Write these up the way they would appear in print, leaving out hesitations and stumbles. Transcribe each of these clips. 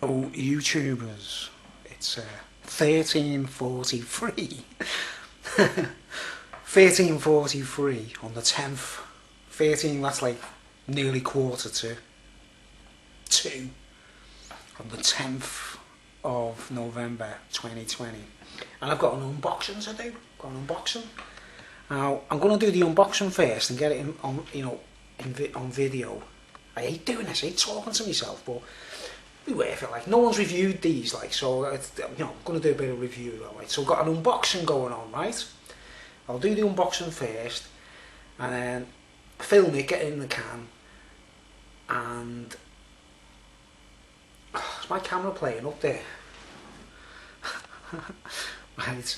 Oh, YouTubers, it's 13:43. 13:43 on the 10th. 13, that's like nearly quarter to 2 on the 10th of November 2020. And I've got an unboxing to do. Got an unboxing. Now, I'm going to do the unboxing first and get it on video. I hate doing this, I hate talking to myself, but be worth it. Like, no one's reviewed these, like, so I'm going to do a bit of review. Right? So I've got an unboxing going on, right? I'll do the unboxing first, and then film it, get it in the can, and is my camera playing up there? Right.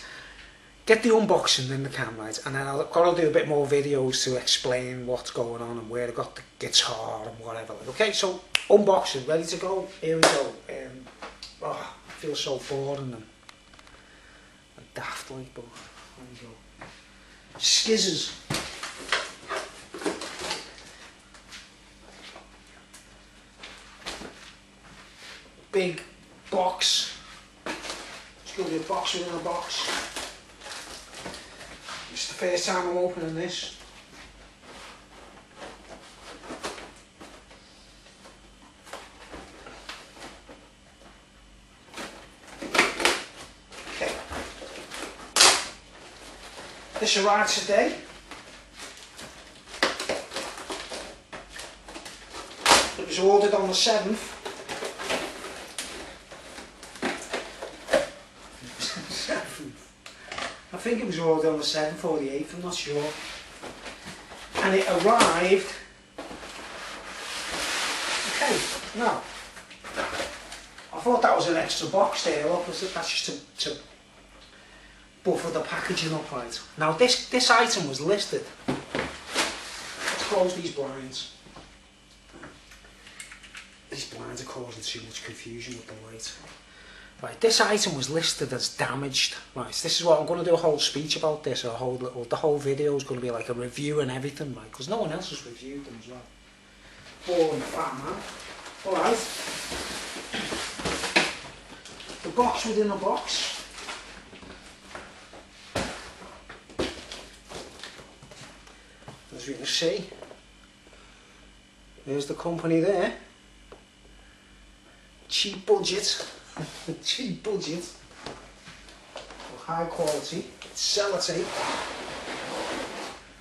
Get the unboxing in the can, right, and then I'll do a bit more videos to explain what's going on and where I got the guitar and whatever. Like, okay, so unboxing, ready to go. Here we go. I feel so boring and daft, like, but there we go. Skizzers. Big box. It's going to be a box within a box. It's the first time I'm opening this. Okay. This arrived today. It was ordered on the 7th. I think it was ordered on the 7th or the 8th, I'm not sure. And it arrived. Okay, now, I thought that was an extra box there, look, that's just to buffer the packaging up, right. Now this item was listed. Let's close these blinds. These blinds are causing too much confusion with the light. Right, this item was listed as damaged. Right, so this is what I'm going to do a whole speech about this. The whole video is going to be like a review and everything, right? Because no one else has reviewed them as well. Boring fat man. All right. The box within a box. As you can see, there's the company there. Cheap budget. Cheap budget, high quality, sellotape,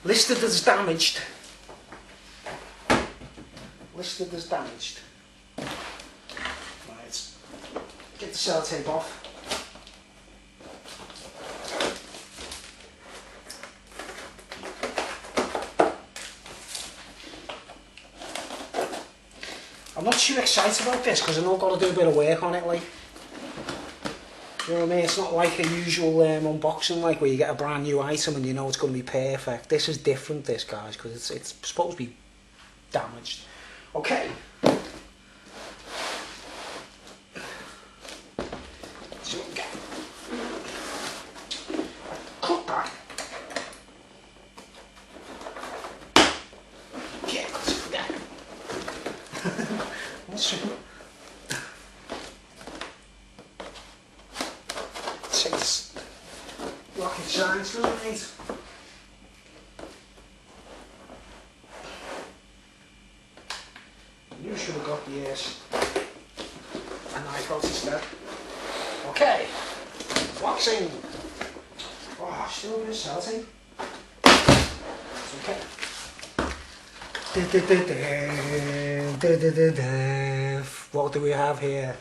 listed as damaged, right, get the sellotape off. I'm not too excited about this because I know I've got to do a bit of work on it, like. You know what I mean? It's not like a usual unboxing, like where you get a brand new item and you know it's going to be perfect. This is different, this, guys, because it's supposed to be damaged. Okay. So we can get cut that. Yeah, let's forget. What's takes rocket science, doesn't it, mate? You should have got the a knife out instead. Okay, boxing. Oh, still a bit of sellotape. Okay. What do we have here?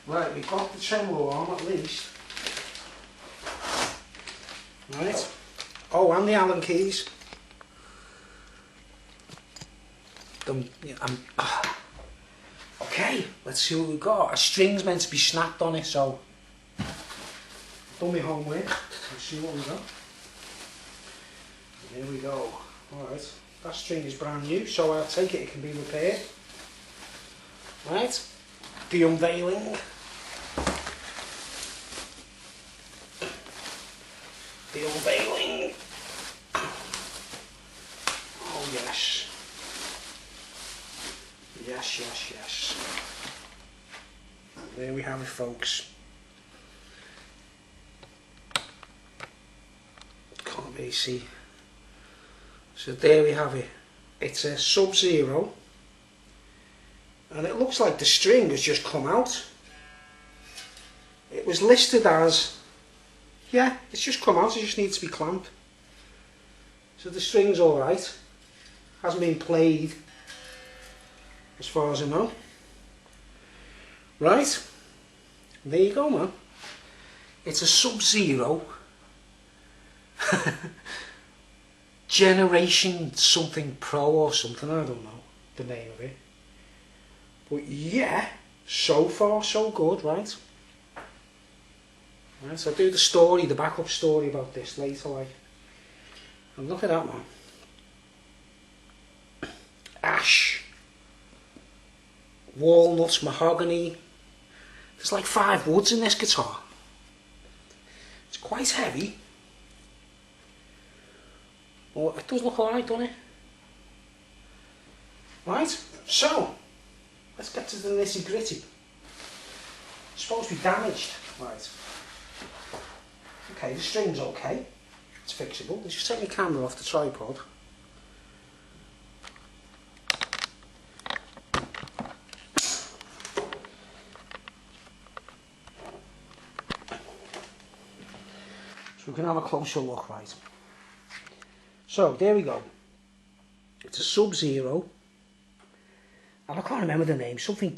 Right, we got the tremolo on at least. Right. Oh, and the Allen keys. Okay, let's see what we got. A string's meant to be snapped on it, so done my homework. Let's see what we got. Here we go. Alright, that string is brand new, so I'll take it can be repaired. Right, the unveiling. The unveiling. yes. There we have it, folks. Can't really see. So there we have it. It's a Subzero, and it looks like the string has just come out. It was listed as, yeah, it's just come out, it just needs to be clamped. So the string's alright. Hasn't been played as far as I know. Right, there you go, man. It's a Subzero Generation something Pro or something, I don't know the name of it. But yeah, so far so good, right? Right, so I'll do the story, the backup story about this later, like. And look at that, man. Ash, walnuts, mahogany. There's like 5 woods in this guitar. It's quite heavy. But it does look alright, doesn't it? Right, so let's get to the nitty gritty. It's supposed to be damaged. Right. Okay, the string's okay. It's fixable. Let's just take my camera off the tripod. So we can have a closer look, right? So there we go. It's a Subzero. And I can't remember the name. Something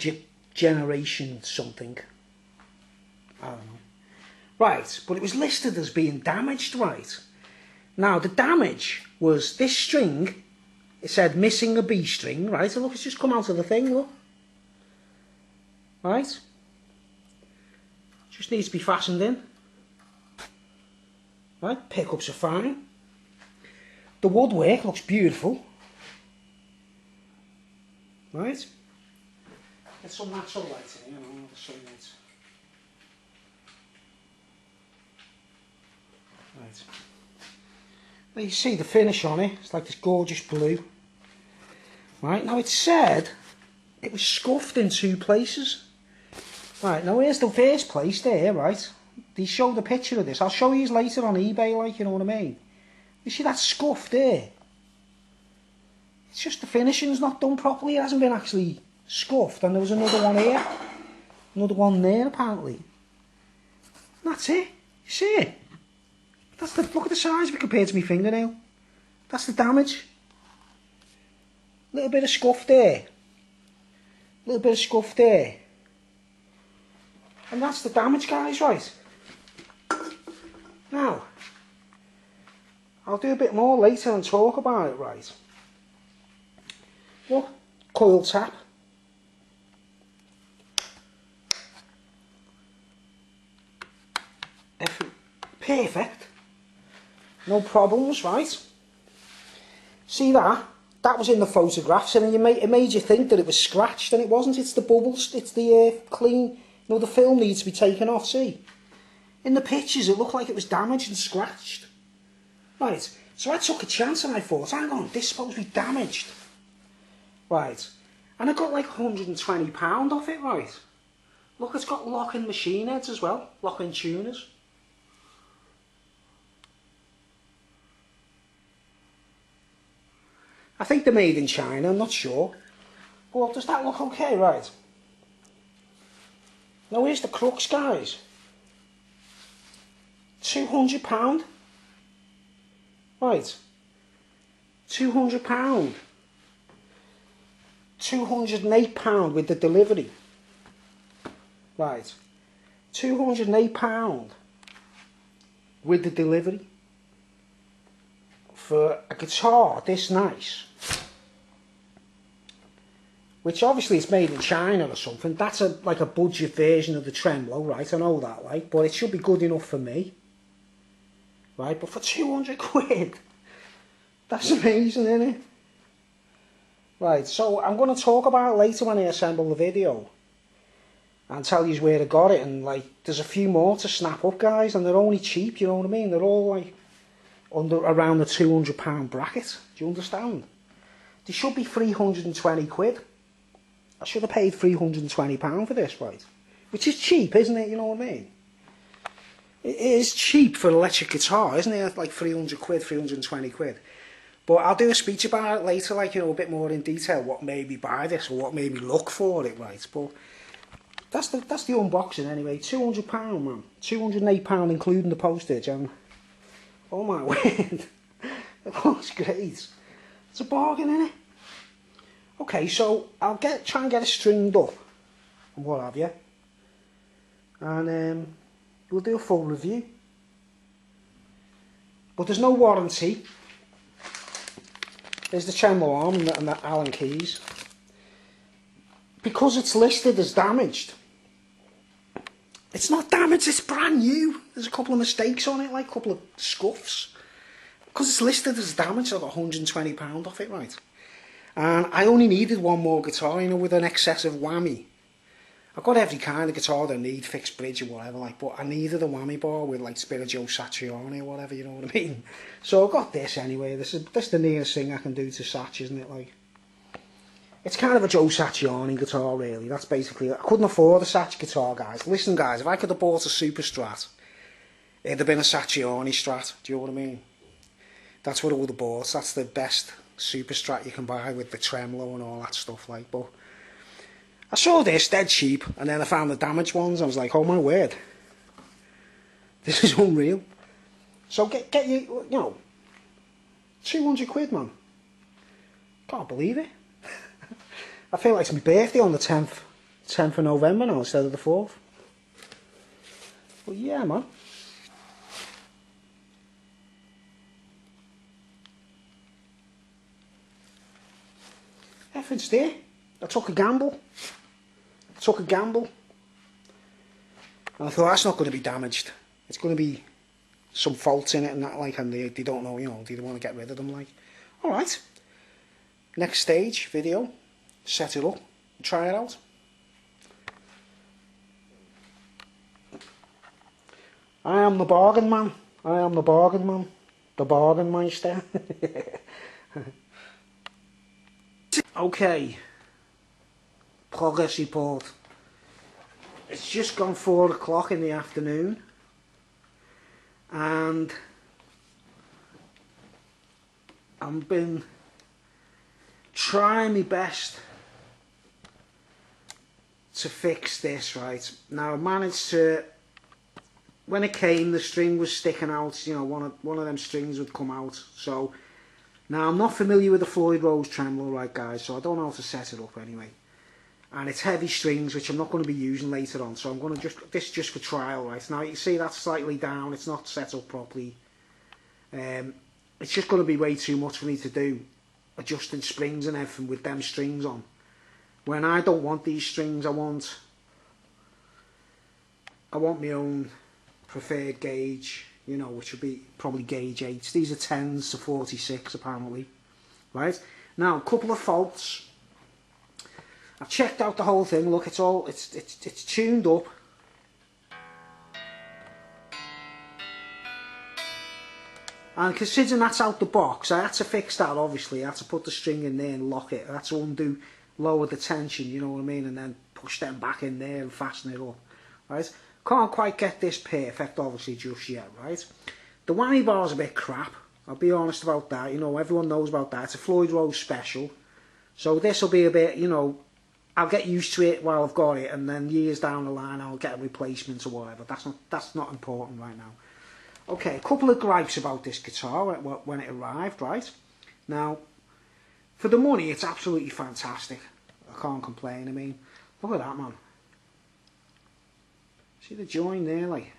Generation something. I don't know. Right, but it was listed as being damaged, right? Now, the damage was this string. It said missing a B string, right? And look, it's just come out of the thing, look. Right? Just needs to be fastened in. Right, pickups are fine. The woodwork looks beautiful. Right? Get some natural light in here, I'll show you it. Right. Now you see the finish on it, it's like this gorgeous blue. Right, now it said it was scuffed in 2 places. Right, now here's the first place there, right? They showed a picture of this. I'll show you later on eBay, like, you know what I mean? You see that scuff there? It's just the finishing's not done properly. It hasn't been actually scuffed. And there was another one here. Another one there, apparently. And that's it. You see it? That's the, look at the size of it compared to my fingernail. That's the damage. Little bit of scuff there. Little bit of scuff there. And that's the damage, guys, right? Now, I'll do a bit more later and talk about it, right? Look, coil tap. Perfect. No problems, right? See that? That was in the photographs, and it made you think that it was scratched, and it wasn't. It's the bubbles, it's the clean, you know, the film needs to be taken off, see? In the pictures, it looked like it was damaged and scratched. Right, so I took a chance and I thought, hang on, this is supposed to be damaged. Right, and I got like £120 off it, right? Look, it's got lock-in machine heads as well, lock-in tuners. I think they're made in China, I'm not sure. But does that look okay, right? Now here's the crux, guys. £200. Right. £200. £208 with the delivery. Right. £208 with the delivery. For a guitar this nice, which obviously is made in China or something. That's like a budget version of the tremolo, right? I know that, like, but it should be good enough for me, right? But for 200 quid, that's amazing, isn't it? Right, so I'm going to talk about it later when I assemble the video and tell you where I got it, and like, there's a few more to snap up, guys, and they're only cheap, you know what I mean? They're all like around the £200 bracket. Do you understand? They should be 320 quid. I should have paid £320 for this, right? Which is cheap, isn't it? You know what I mean? It is cheap for an electric guitar, isn't it? Like 300 quid, 320 quid. But I'll do a speech about it later, like, you know, a bit more in detail, what made me buy this or what made me look for it, right? But that's the unboxing anyway. £200, man. £208 including the postage, and oh my word, it looks great. It's a bargain, innit? Okay, so I'll try and get it stringed up and what have you, and we'll do a full review. But there's no warranty. There's the tremolo arm and the Allen keys. Because it's listed as damaged. It's not damaged, it's brand new. There's a couple of mistakes on it, like a couple of scuffs. Because it's listed as damaged, I got £120 off it, right? And I only needed one more guitar, you know, with an excessive whammy. I've got every kind of guitar that I need, fixed bridge or whatever, like, but I needed a whammy bar with like Spirit Joe Satriani or whatever, you know what I mean? So I got this anyway. This is the nearest thing I can do to Satch, isn't it? Like, it's kind of a Joe Satriani guitar, really. That's basically it. I couldn't afford a Satch guitar, guys. Listen, guys, if I could have bought a Super Strat, it'd have been a Satriani Strat. Do you know what I mean? That's what I would have bought. That's the best Super Strat you can buy with the tremolo and all that stuff, like. But I saw this dead cheap, and then I found the damaged ones. I was like, oh my word, this is unreal. So get you know, 200 quid, man. Can't believe it. I feel like it's my birthday on the 10th of November now instead of the 4th. But yeah, man. Everything's there. I took a gamble. And I thought, that's not going to be damaged. It's going to be some faults in it and that, like, and they don't know, you know, they don't want to get rid of them, like. Alright. Next stage, video. Set it up. Try it out. I am the bargain man. I am the bargain man. The bargain meister. Okay. Progress report. It's just gone 4 o'clock in the afternoon, and I've been trying my best to fix this, right. Now I managed to, when it came, the string was sticking out, you know, one of them strings would come out. So now I'm not familiar with the Floyd Rose tremolo, right guys, so I don't know how to set it up anyway. And it's heavy strings, which I'm not going to be using later on, so I'm going to this is just for trial, right. Now you can see that's slightly down, it's not set up properly. It's just going to be way too much for me to do, adjusting springs and everything with them strings on. When I don't want these strings, I want my own preferred gauge, you know, which would be probably gauge 8. These are 10s to 46 apparently, right. Now a couple of faults. I've checked out the whole thing. Look, it's tuned up. And considering that's out the box, I had to fix that, obviously. I had to put the string in there and lock it. I had to undo, lower the tension, you know what I mean, and then push them back in there and fasten it up, right? Can't quite get this perfect, obviously, just yet, right? The whammy bar's a bit crap. I'll be honest about that. You know, everyone knows about that. It's a Floyd Rose special. So this will be a bit, you know, I'll get used to it while I've got it, and then years down the line I'll get a replacement or whatever. That's not important right now. Okay, a couple of gripes about this guitar when it arrived, right? Now, for the money, it's absolutely fantastic. I can't complain. I mean, look at that, man. See the join there, like.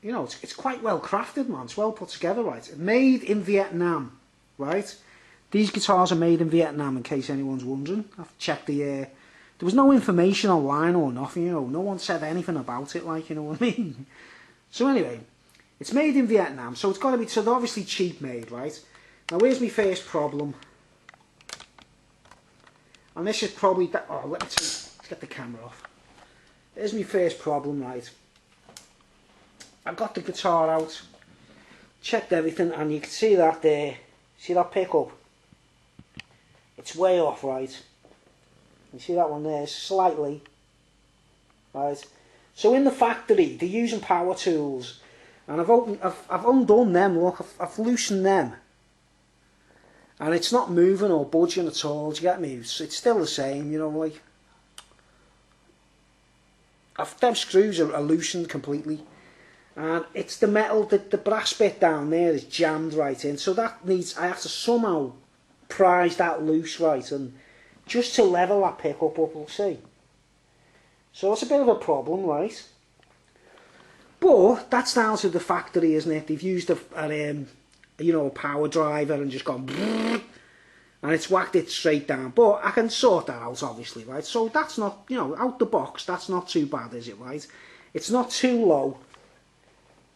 You know, it's quite well crafted, man. It's well put together, right? Made in Vietnam, right? These guitars are made in Vietnam, in case anyone's wondering. I've checked the... there was no information online or nothing, you know. No one said anything about it, like, you know what I mean? So anyway, it's made in Vietnam, so it's got to be... So they're obviously cheap made, right? Now, here's my first problem. And this is probably... Oh, let's get the camera off. Here's my first problem, right? I've got the guitar out, checked everything, and you can see that there. See that pickup? it's way off, right? You see that one there, slightly, right? So in the factory, they're using power tools, and I've undone them. Look, I've loosened them, and it's not moving or budging at all. Do you get me? It's still the same, you know, like. Them screws are loosened completely, and it's the metal, the brass bit down there is jammed right in. So that needs, I have to somehow prise that loose, right, and just to level that pickup up, we'll see. So it's a bit of a problem, right? But that's down to the factory, isn't it? They've used a power driver and just gone, and it's whacked it straight down. But I can sort that out, obviously, right? So that's not, out the box, that's not too bad, is it, right? It's not too low,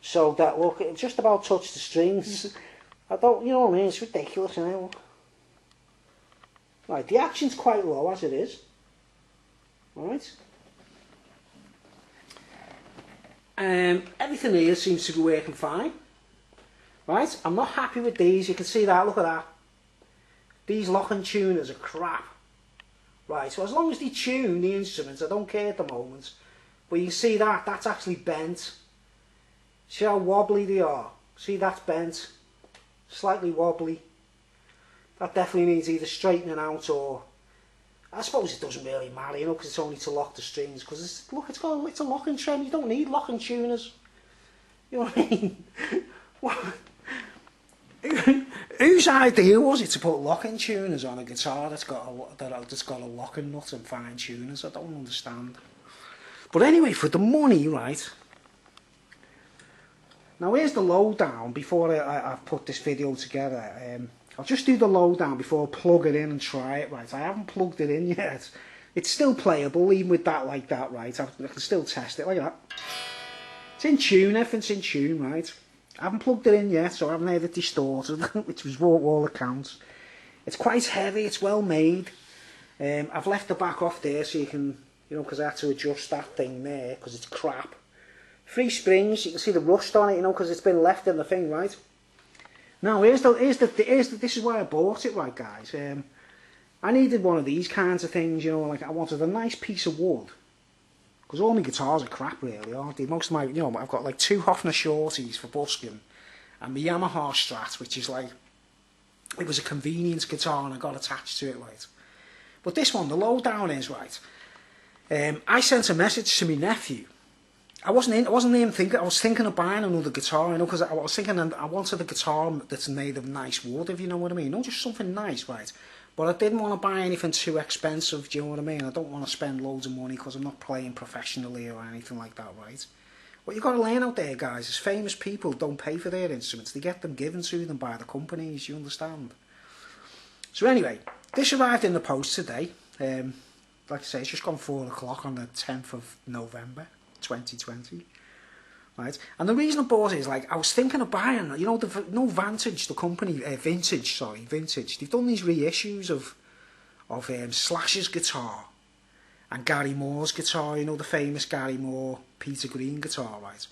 so that, look, it just about touched the strings. I don't, you know what I mean? It's ridiculous, isn't it? Right, the action's quite low as it is. Alright. Everything here seems to be working fine. Right, I'm not happy with these. You can see that, look at that. These locking tuners are crap. Right, so as long as they tune the instruments, I don't care at the moment. But you can see that, that's actually bent. See how wobbly they are? See, that's bent. Slightly wobbly. That definitely needs either straightening out, or I suppose it doesn't really matter, because it's only to lock the strings. Because it's a locking trem. You don't need locking tuners. You know what I mean? Whose idea was it to put locking tuners on a guitar that's got a locking nut and fine tuners? I don't understand. But anyway, for the money, right? Now here's the lowdown before I put this video together. I'll just do the lowdown before I plug it in and try it, right? I haven't plugged it in yet. It's still playable, even with that like that, right? I can still test it like that. It's in tune, everything's in tune, right? I haven't plugged it in yet, so I haven't heard it distorted, which was all accounts. It's quite heavy, it's well made. I've left the back off there so you can, because I had to adjust that thing there, because it's crap. 3 springs, you can see the rust on it, because it's been left in the thing, right? Now, this is why I bought it, right, guys. I needed one of these kinds of things, like I wanted a nice piece of wood. Because all my guitars are crap, really, aren't they? Most of my, I've got like 2 Hofner Shorties for busking, and my Yamaha Strat, which is like, it was a convenience guitar and I got attached to it, right? But this one, the lowdown is, right, I sent a message to my nephew. I wasn't even thinking, I was thinking of buying another guitar, because I was thinking I wanted a guitar that's made of nice wood, if you know what I mean. Not just something nice, right? But I didn't want to buy anything too expensive, do you know what I mean? I don't want to spend loads of money because I'm not playing professionally or anything like that, right? What you've got to learn out there, guys, is famous people don't pay for their instruments. They get them given to them by the companies, you understand? So anyway, this arrived in the post today. Like I say, it's just gone 4 o'clock on the 10th of November, 2020. Right? And the reason I bought it is, like, I was thinking of buying, Vantage, the company, Vintage. They've done these reissues of Slash's guitar and Gary Moore's guitar, the famous Gary Moore, Peter Green guitar, right?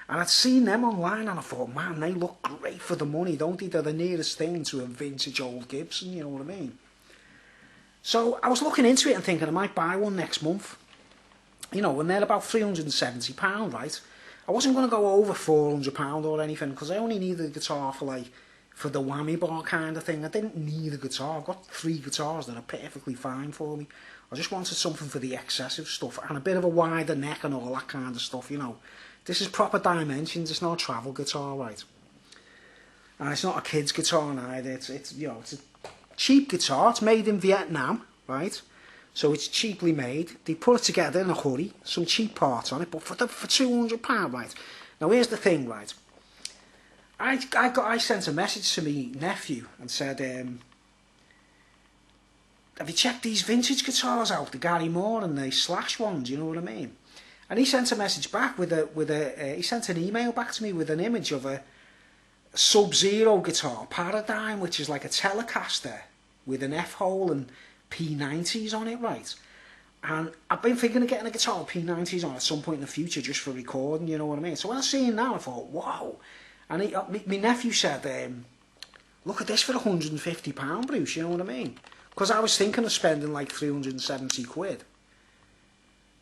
And I'd seen them online and I thought, man, they look great for the money, don't they? They're the nearest thing to a vintage old Gibson, you know what I mean? So I was looking into it and thinking I might buy one next month. And they're about £370, right? I wasn't going to go over £400 or anything, because I only needed a guitar for the whammy bar kind of thing. I didn't need a guitar. I've got 3 guitars that are perfectly fine for me. I just wanted something for the excessive stuff and a bit of a wider neck and all that kind of stuff, This is proper dimensions. It's not a travel guitar, right? And it's not a kid's guitar either. It's a cheap guitar. It's made in Vietnam, right? So it's cheaply made. They put it together in a hurry, some cheap parts on it, but for £200, right? Now here's the thing, right? I sent a message to my nephew and said, have you checked these vintage guitars out, the Gary Moore and the Slash ones? You know what I mean? And he sent a message back he sent an email back to me with an image of a Subzero guitar, Paradigm, which is like a Telecaster with an F-hole and P90s on it, right? And I've been thinking of getting a guitar with P90s on at some point in the future just for recording, you know what I mean? So when I see him now, I thought, wow. And my nephew said, look at this for £150, Bruce, you know what I mean? Because I was thinking of spending like 370 quid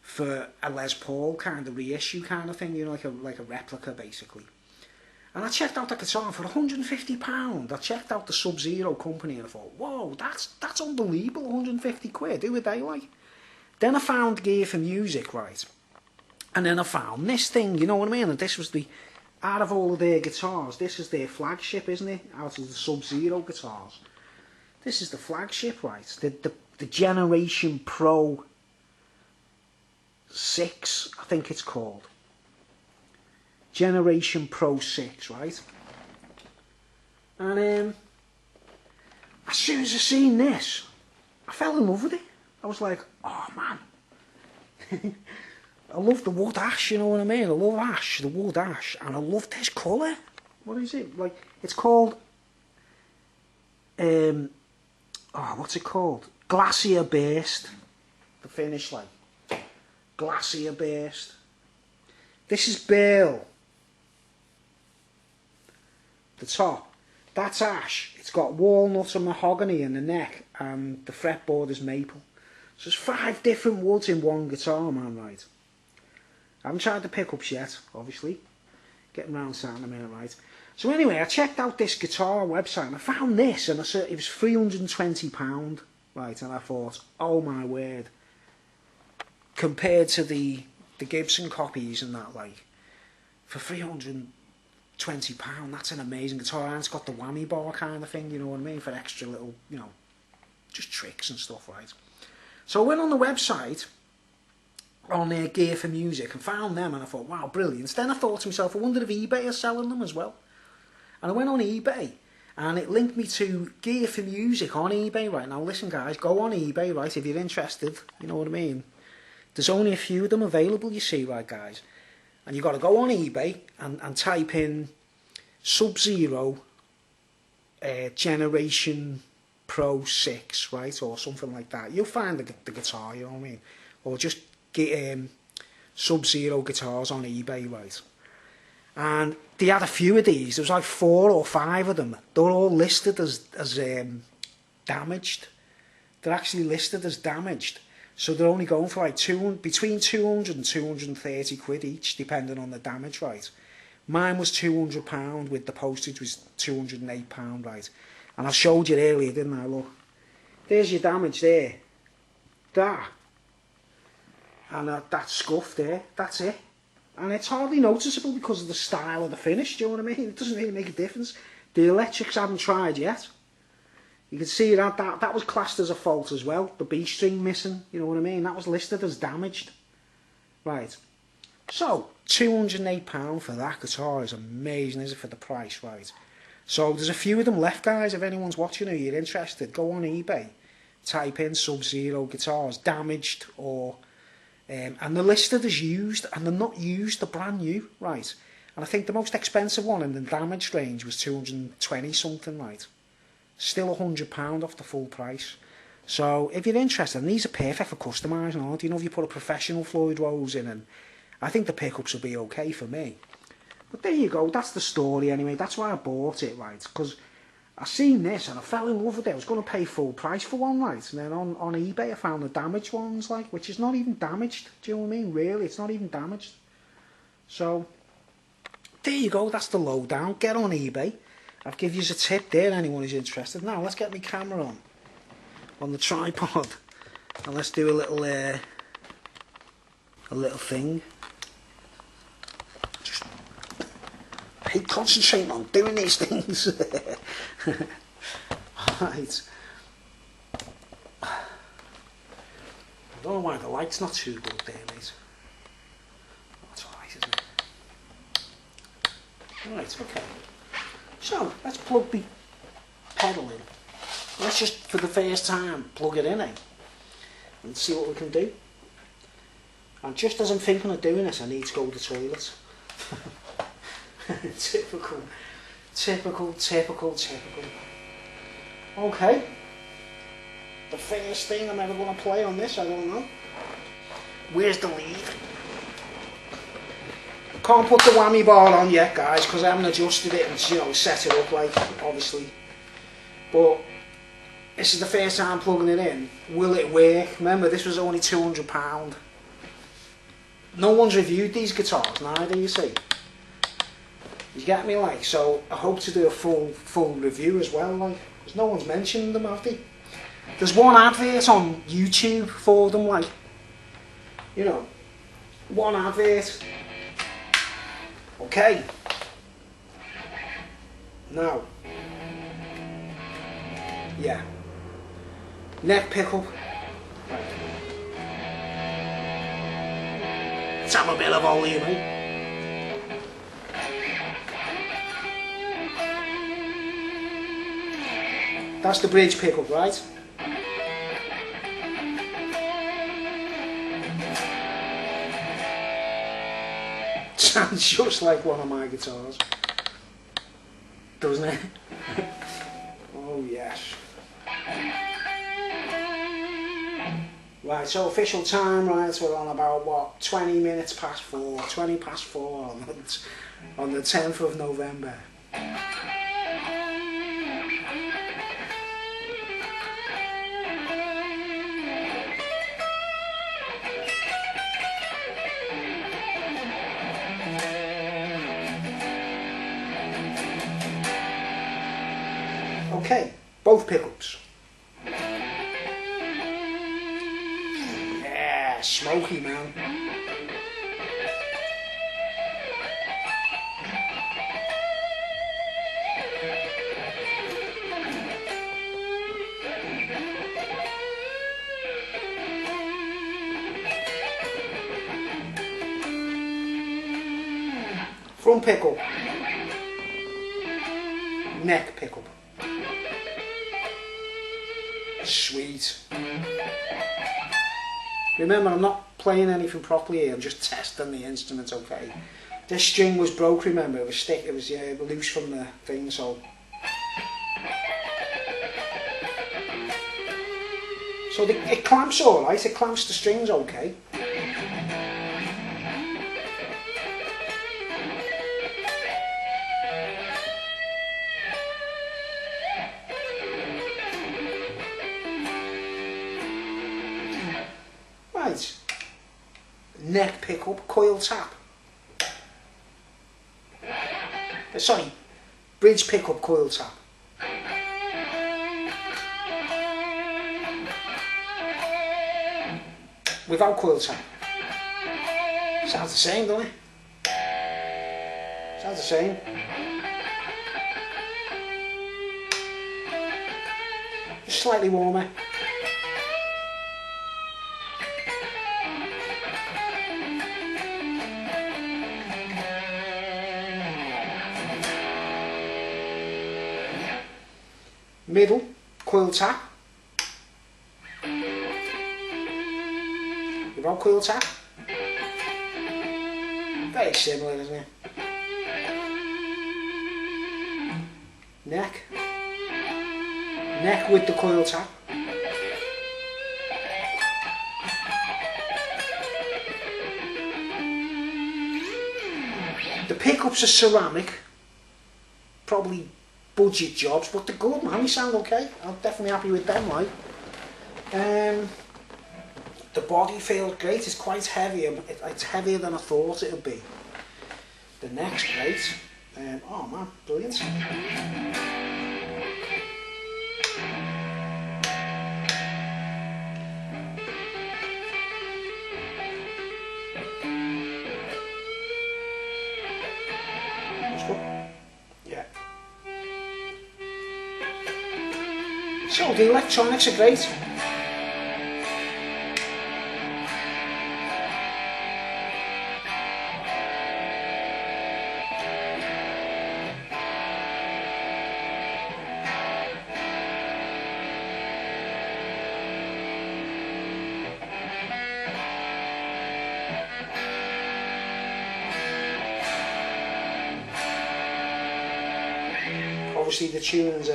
for a Les Paul kind of reissue kind of thing, you know, like a replica basically. And I checked out the guitar for £150. I checked out the Subzero company and I thought, whoa, that's unbelievable, 150 quid, who are they like? Then I found Gear for Music, right? And then I found this thing, you know what I mean? And this was out of all of their guitars, this is their flagship, isn't it? Out of the Subzero guitars. This is the flagship, right? The Generation Pro 6, I think it's called. Generation Pro 6, right? And as soon as I seen this, I fell in love with it. I was like, oh man. I love the wood ash, you know what I mean? I love ash, the wood ash, and I love this colour. What is it? Like, it's called, what's it called? Glacier Burst. The finish, like, Glacier Burst. This is Burl. The top. That's ash. It's got walnut and mahogany in the neck, and the fretboard is maple. So there's 5 different woods in one guitar, man, right? I haven't tried the pickups yet, obviously. Getting round to that in a minute, right? So anyway, I checked out this guitar website and I found this, and I said it was £320, right? And I thought, oh my word. Compared to the Gibson copies and that, like, for £320, that's an amazing guitar. And it's got the whammy bar kind of thing, you know what I mean? For extra little, you know, just tricks and stuff, right? So I went on the website, on their Gear for Music, and found them, and I thought, wow, brilliant. Then I thought to myself, I wonder if eBay are selling them as well. And I went on eBay, and it linked me to Gear for Music on eBay. Right now, listen guys, go on eBay, right, if you're interested, you know what I mean. There's only a few of them available, you see, right guys. And you've got to go on eBay and type in Subzero Generation Pro 6, right, or something like that. You'll find the guitar, you know what I mean. Or just get Subzero guitars on eBay, right? And they had a few of these. There was like 4 or 5 of them. They're all listed as damaged. They're actually listed as damaged. So they're only going for like between 200 and 230 quid each, depending on the damage, right? Mine was £200, with the postage was £208, right? And I showed you earlier, didn't I? Look, there's your damage there. That. And that scuff there, that's it. And it's hardly noticeable because of the style of the finish, do you know what I mean? It doesn't really make a difference. The electrics haven't tried yet. You can see that was classed as a fault as well. The B string missing, you know what I mean? That was listed as damaged. Right. So, £208 for that guitar is amazing, is it, for the price, right? So, there's a few of them left, guys. If anyone's watching or you're interested, go on eBay. Type in Subzero guitars, damaged or... and they're listed as used, and they're not used, they're brand new, right? And I think the most expensive one in the damaged range was 220 something, right? Still £100 off the full price. So if you're interested, and these are perfect for customising, aren't they? You know, if you put a professional Floyd Rose in, and I think the pickups will be okay for me. But there you go, that's the story anyway. That's why I bought it, right? Because I seen this and I fell in love with it. I was going to pay full price for one, right? And then on eBay I found the damaged ones, like, which is not even damaged. Do you know what I mean? Really, it's not even damaged. So, there you go, that's the lowdown. Get on eBay. I'll give you a tip there, anyone who's interested. Now, let's get my camera on the tripod. And let's do a little thing. Just hate concentrating on doing these things. Right. I don't know why the light's not too good there, mate. That's alright, isn't it? Right, okay. So, let's plug the pedal in. Let's just, for the first time, plug it in, and see what we can do. And just as I'm thinking of doing this, I need to go to the toilet. Typical. Okay. The first thing I'm ever going to play on this, I don't know. Where's the lead? Can't put the whammy bar on yet, guys, because I haven't adjusted it and, you know, set it up, like, obviously. But this is the first time plugging it in. Will it work? Remember, this was only £200. No one's reviewed these guitars neither, you see. You get me, like? So I hope to do a full review as well, like, because no one's mentioned them, have they? There's one advert on YouTube for them, like, you know, one advert. Okay. Now, yeah, neck pickup. Let's have a bit of volume, eh? That's the bridge pickup, right? Sounds just like one of my guitars, doesn't it? Oh yes. Right, so official time, right, we're on about, what, 20 minutes past 4, 20 past 4 on the 10th of November. Okay, both pickups. Yeah, smoky, man. Front pickup. Neck pickup. Sweet. Remember, I'm not playing anything properly here, I'm just testing the instrument, okay? This string was broke, remember, it was loose from the thing, so... So it clamps alright, it clamps the strings okay. Right, neck pickup, coil tap. Sorry, bridge pickup, coil tap. Without coil tap. Sounds the same, doesn't it? Sounds the same. Just slightly warmer. Middle, coil tap. Without coil tap. Very similar, isn't it? Neck. Neck with the coil tap. The pickups are ceramic. Probably budget jobs, but they're good, man. They sound okay. I'm definitely happy with them, like. The body feels great. It's quite heavy. It's heavier than I thought it would be. The neck's great. Oh man, brilliant. Yeah. So the electronics are great. Obviously the tuning's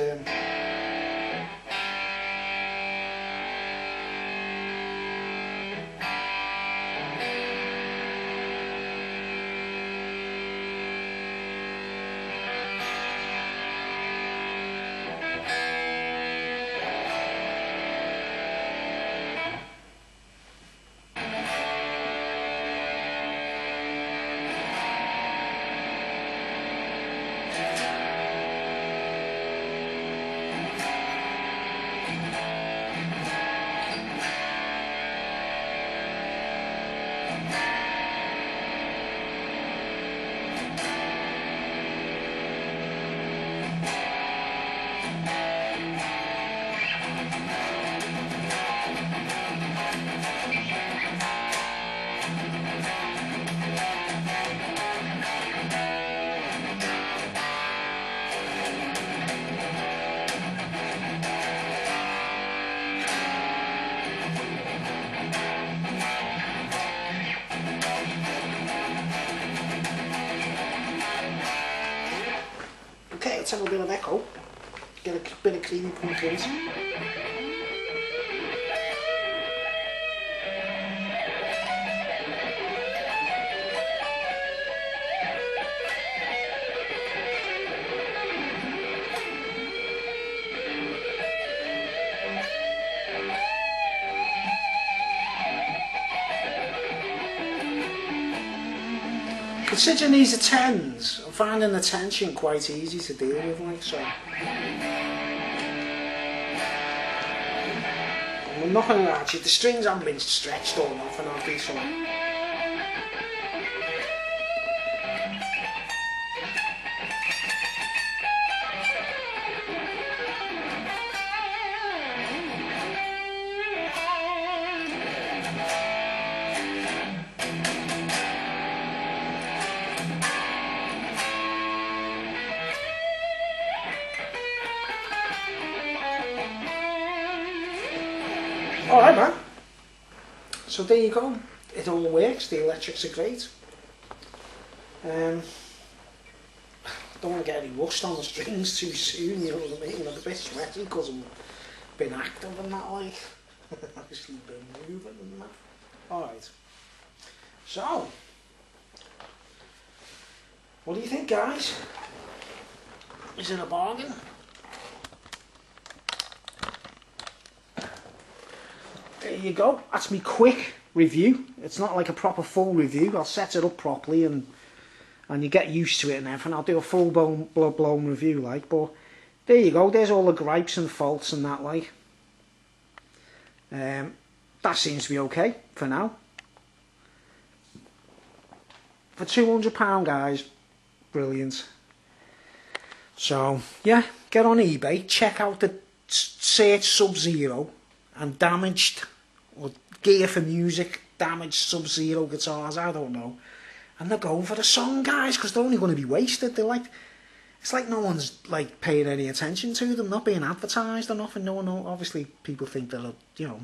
get a bit of creamy punk in it. Considering these are 10s, I'm finding the tension quite easy to deal with, like so. I'm not going to actually, the strings haven't been stretched or nothing, I'll do something. Alright man, so there you go, it all works, the electrics are great. Don't want to get any rust on the strings too soon, you know what I mean, I'm a bit sweaty because I've been active and that, like, actually been moving and that. Alright, so, what do you think guys? Is it a bargain? There you go, that's my quick review. It's not like a proper full review. I'll set it up properly and you get used to it and everything. I'll do a full blown review like, but there you go, there's all the gripes and faults and that like. That seems to be okay for now. For £200 guys, brilliant. So yeah, get on eBay, check out the search Subzero and damaged or gear for music, damaged Subzero guitars, I don't know, and they're going for the song guys because they're only going to be wasted. They're like, it's like no one's like paying any attention to them, not being advertised or nothing. No one, obviously people think they're, you know,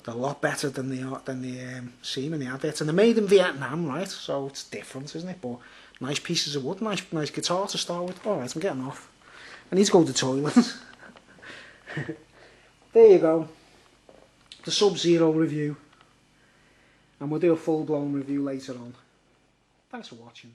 they're a lot better than they seem in the adverts, and they're made in Vietnam, right, so it's different, isn't it? But nice pieces of wood, nice guitar to start with. Alright, I'm getting off, I need to go to the toilet. There you go, the Subzero review, and we'll do a full-blown review later on. Thanks for watching.